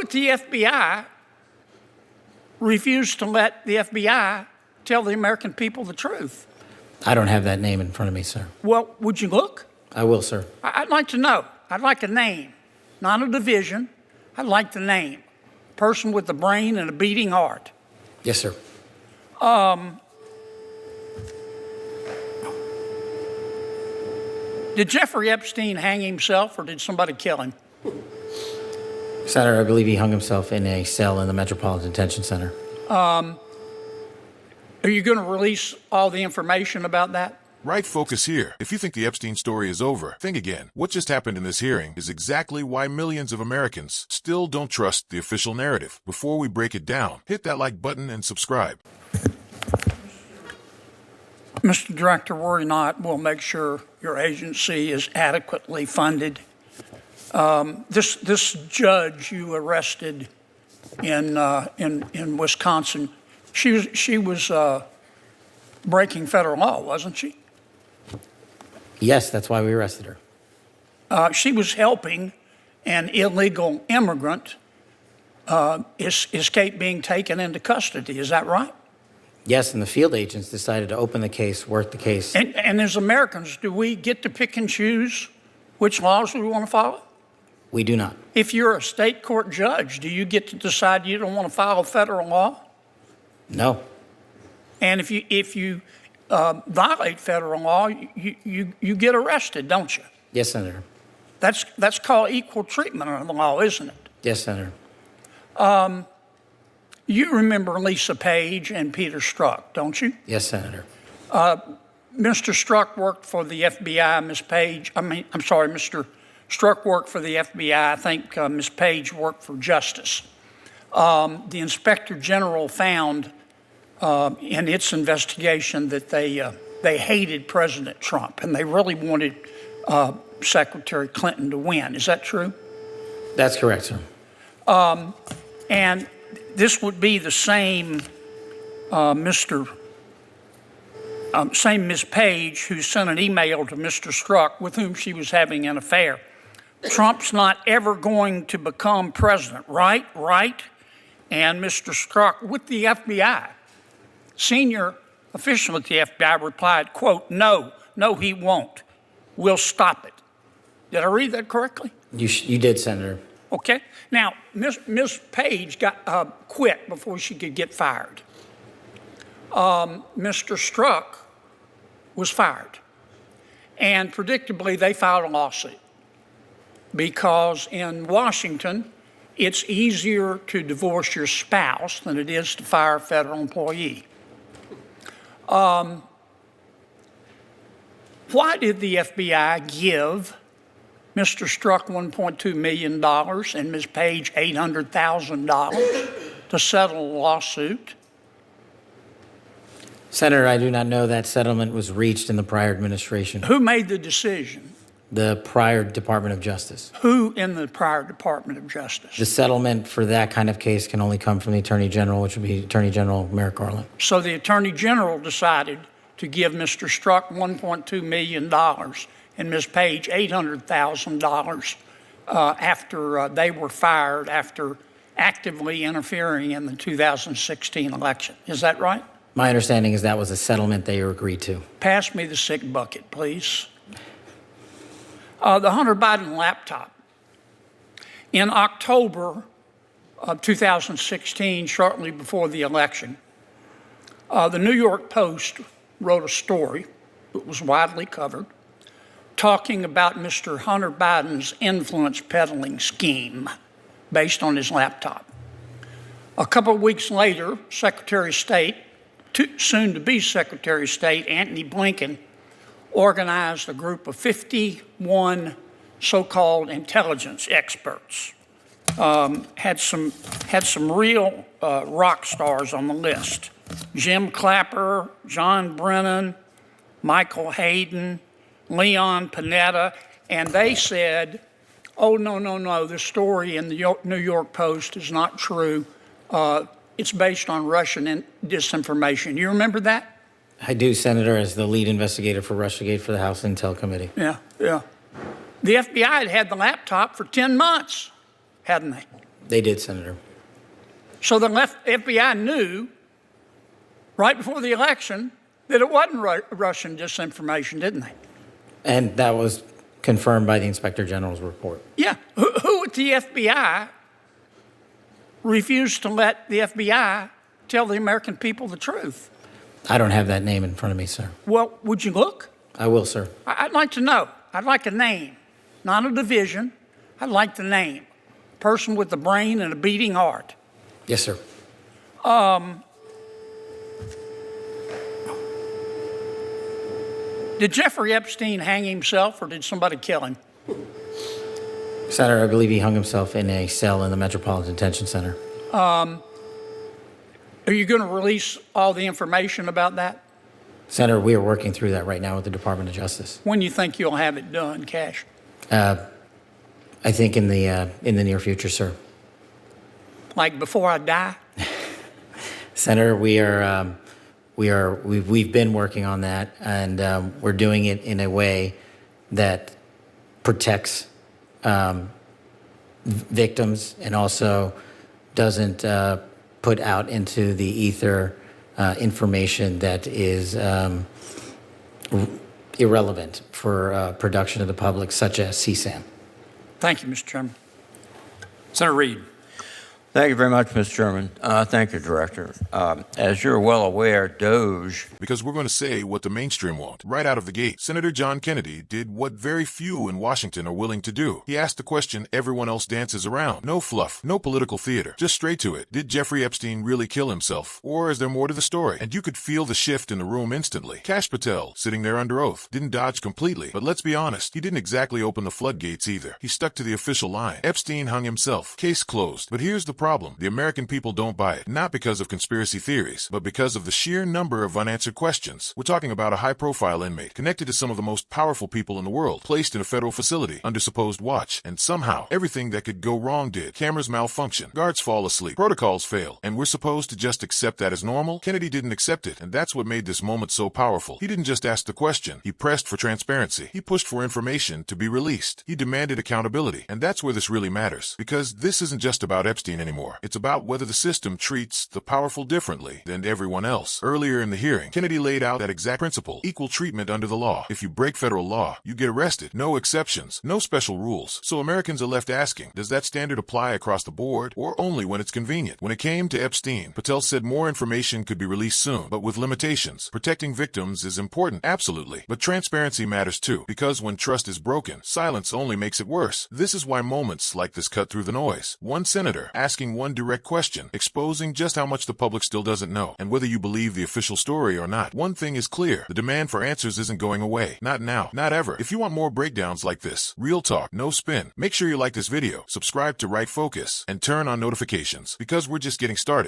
at the FBI refused to let the FBI tell the American people the truth? I don't have that name in front of me, sir. Well, would you look? I will, sir. I'd like to know. I'd like a name, not a division. I'd like the name. Person with a brain and a beating heart. Yes, sir. Did Jeffrey Epstein hang himself or did somebody kill him? Senator, I believe he hung himself in a cell in the Metropolitan Detention Center. Are you going to release all the information about that? Right focus here. If you think the Epstein story is over, think again. What just happened in this hearing is exactly why millions of Americans still don't trust the official narrative. Before we break it down, hit that like button and subscribe. Mr. Director, worry not. We'll make sure your agency is adequately funded. This judge you arrested in Wisconsin, she was breaking federal law, wasn't she? Yes, that's why we arrested her. She was helping an illegal immigrant escape being taken into custody. Is that right? Yes, and the field agents decided to open the case, work the case. And as Americans, do we get to pick and choose which laws we want to follow? We do not. If you're a state court judge, do you get to decide you don't want to follow federal law? No. And if you violate federal law, you get arrested, don't you? Yes, Senator. That's called equal treatment under the law, isn't it? Yes, Senator. You remember Lisa Page and Peter Strzok, don't you? Yes, Senator. Mr. Strzok worked for the FBI. Mr. Strzok worked for the FBI. I think Ms. Page worked for Justice. The Inspector General found in its investigation that they hated President Trump and they really wanted Secretary Clinton to win. Is that true? That's correct, sir. And this would be the same same Ms. Page who sent an email to Mr. Strzok with whom she was having an affair. Trump's not ever going to become president, right? Right? And Mr. Strzok with the FBI, senior official at the FBI replied, quote, no, he won't. We'll stop it. Did I read that correctly? You did, Senator. Okay. Now, Ms. Page got quit before she could get fired. Mr. Strzok was fired. And predictably, they filed a lawsuit because in Washington, it's easier to divorce your spouse than it is to fire a federal employee. Why did the FBI give Mr. Strzok $1.2 million and Ms. Page $800,000 to settle a lawsuit? Senator, I do not know that settlement was reached in the prior administration. Who made the decision? The prior Department of Justice. Who in the prior Department of Justice? The settlement for that kind of case can only come from the Attorney General, which would be Attorney General Merrick Garland. So the Attorney General decided to give Mr. Strzok $1.2 million and Ms. Page $800,000 after they were fired after actively interfering in the 2016 election. Is that right? My understanding is that was a settlement they agreed to. Pass me the sick bucket, please. The Hunter Biden laptop. In October of 2016, shortly before the election, the New York Post wrote a story that was widely covered talking about Mr. Hunter Biden's influence peddling scheme based on his laptop. A couple of weeks later, Secretary of State, soon to be Secretary of State, Antony Blinken, organized a group of 51 so-called intelligence experts. Had some real rock stars on the list. Jim Clapper, John Brennan, Michael Hayden, Leon Panetta, and they said, oh, no, the story in the New York Post is not true. It's based on Russian disinformation. You remember that? I do, Senator, as the lead investigator for Russiagate for the House Intel Committee. Yeah. The FBI had the laptop for 10 months, hadn't they? They did, Senator. So the FBI knew right before the election that it wasn't Russian disinformation, didn't they? And that was confirmed by the Inspector General's report. Yeah. Who at the FBI refused to let the FBI tell the American people the truth? I don't have that name in front of me, sir. Well, would you look? I will, sir. I'd like to know. I'd like a name, not a division. I'd like the name. Person with a brain and a beating heart. Yes, sir. Did Jeffrey Epstein hang himself or did somebody kill him? Senator, I believe he hung himself in a cell in the Metropolitan Detention Center. Are you going to release all the information about that? Senator, we are working through that right now with the Department of Justice. When do you think you'll have it done, Kash? I think in the near future, sir. Like before I die? Senator, we've been working on that, and we're doing it in a way that protects victims and also doesn't put out into the ether information that is irrelevant for production of the public, such as CSAM. Thank you, Mr. Chairman. Senator Reid. Thank you very much, Mr. Chairman. Thank you, Director. As you're well aware, DOJ... Because we're going to say what the mainstream won't. Right out of the gate, Senator John Kennedy did what very few in Washington are willing to do. He asked the question everyone else dances around. No fluff, no political theater, just straight to it. Did Jeffrey Epstein really kill himself? Or is there more to the story? And you could feel the shift in the room instantly. Kash Patel, sitting there under oath, didn't dodge completely. But let's be honest, he didn't exactly open the floodgates either. He stuck to the official line. Epstein hung himself. Case closed. But here's the problem. The American people don't buy it. Not because of conspiracy theories, but because of the sheer number of unanswered questions. We're talking about a high-profile inmate connected to some of the most powerful people in the world, placed in a federal facility under supposed watch, and somehow everything that could go wrong did. Cameras malfunction, guards fall asleep, protocols fail, and we're supposed to just accept that as normal? Kennedy didn't accept it, and that's what made this moment so powerful. He didn't just ask the question. He pressed for transparency. He pushed for information to be released. He demanded accountability, and that's where this really matters, because this isn't just about Epstein anymore. It's about whether the system treats the powerful differently than everyone else. Earlier in the hearing, Kennedy laid out that exact principle: equal treatment under the law. If you break federal law, you get arrested. No exceptions, no special rules. So Americans are left asking, does that standard apply across the board, or only when it's convenient? When it came to Epstein, Patel said more information could be released soon, but with limitations. Protecting victims is important, absolutely, but transparency matters too, because when trust is broken, silence only makes it worse. This is why moments like this cut through the noise. One senator asking one direct question, exposing just how much the public still doesn't know, and whether you believe the official story or not. One thing is clear: the demand for answers isn't going away. Not now, not ever. If you want more breakdowns like this, real talk, no spin, make sure you like this video, subscribe to Right Focus, and turn on notifications, because we're just getting started.